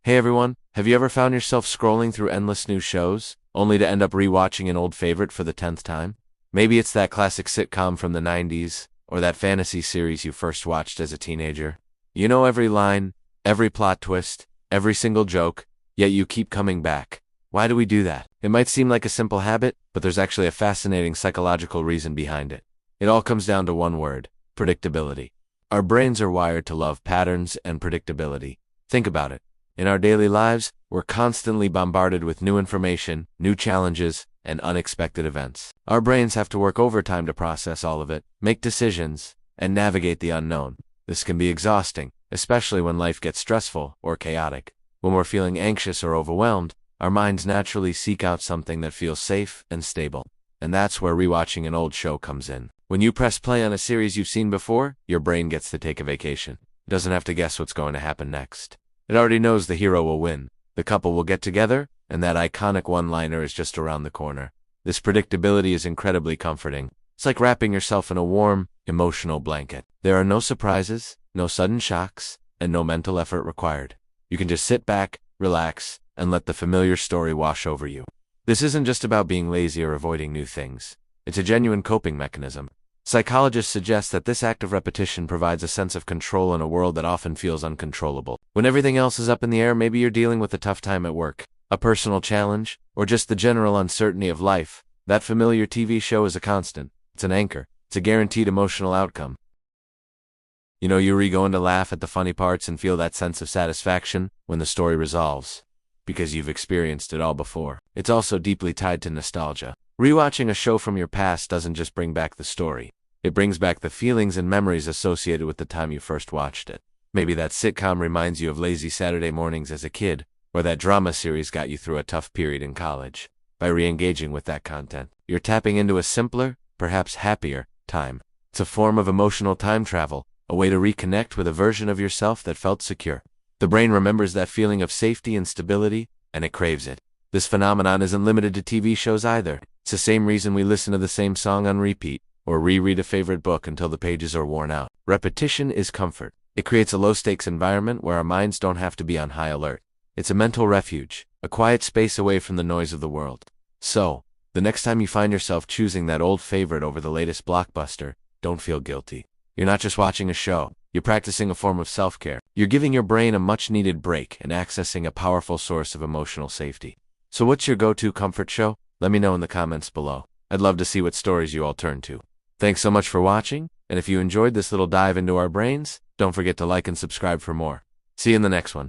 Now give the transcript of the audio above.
Hey everyone, have you ever found yourself scrolling through endless new shows, only to end up rewatching an old favorite for the 10th time? Maybe it's that classic sitcom from the 90s, or that fantasy series you first watched as a teenager. You know every line, every plot twist, every single joke, yet you keep coming back. Why do we do that? It might seem like a simple habit, but there's actually a fascinating psychological reason behind it. It all comes down to one word: predictability. Our brains are wired to love patterns and predictability. Think about it. In our daily lives, we're constantly bombarded with new information, new challenges, and unexpected events. Our brains have to work overtime to process all of it, make decisions, and navigate the unknown. This can be exhausting, especially when life gets stressful or chaotic. When we're feeling anxious or overwhelmed, our minds naturally seek out something that feels safe and stable. And that's where rewatching an old show comes in. When you press play on a series you've seen before, your brain gets to take a vacation. It doesn't have to guess what's going to happen next. It already knows the hero will win, the couple will get together, and that iconic one-liner is just around the corner. This predictability is incredibly comforting. It's like wrapping yourself in a warm, emotional blanket. There are no surprises, no sudden shocks, and no mental effort required. You can just sit back, relax, and let the familiar story wash over you. This isn't just about being lazy or avoiding new things. It's a genuine coping mechanism. Psychologists suggest that this act of repetition provides a sense of control in a world that often feels uncontrollable. When everything else is up in the air, maybe you're dealing with a tough time at work, a personal challenge, or just the general uncertainty of life, that familiar TV show is a constant. It's an anchor. It's a guaranteed emotional outcome. You know, you're going to laugh at the funny parts and feel that sense of satisfaction when the story resolves, because you've experienced it all before. It's also deeply tied to nostalgia. Rewatching a show from your past doesn't just bring back the story. It brings back the feelings and memories associated with the time you first watched it. Maybe that sitcom reminds you of lazy Saturday mornings as a kid, or that drama series got you through a tough period in college. By re-engaging with that content, you're tapping into a simpler, perhaps happier, time. It's a form of emotional time travel, a way to reconnect with a version of yourself that felt secure. The brain remembers that feeling of safety and stability, and it craves it. This phenomenon isn't limited to TV shows either. It's the same reason we listen to the same song on repeat, or reread a favorite book until the pages are worn out. Repetition is comfort. It creates a low-stakes environment where our minds don't have to be on high alert. It's a mental refuge, a quiet space away from the noise of the world. So, the next time you find yourself choosing that old favorite over the latest blockbuster, don't feel guilty. You're not just watching a show. You're practicing a form of self-care. You're giving your brain a much-needed break and accessing a powerful source of emotional safety. So what's your go-to comfort show? Let me know in the comments below. I'd love to see what stories you all turn to. Thanks so much for watching, and if you enjoyed this little dive into our brains, don't forget to like and subscribe for more. See you in the next one.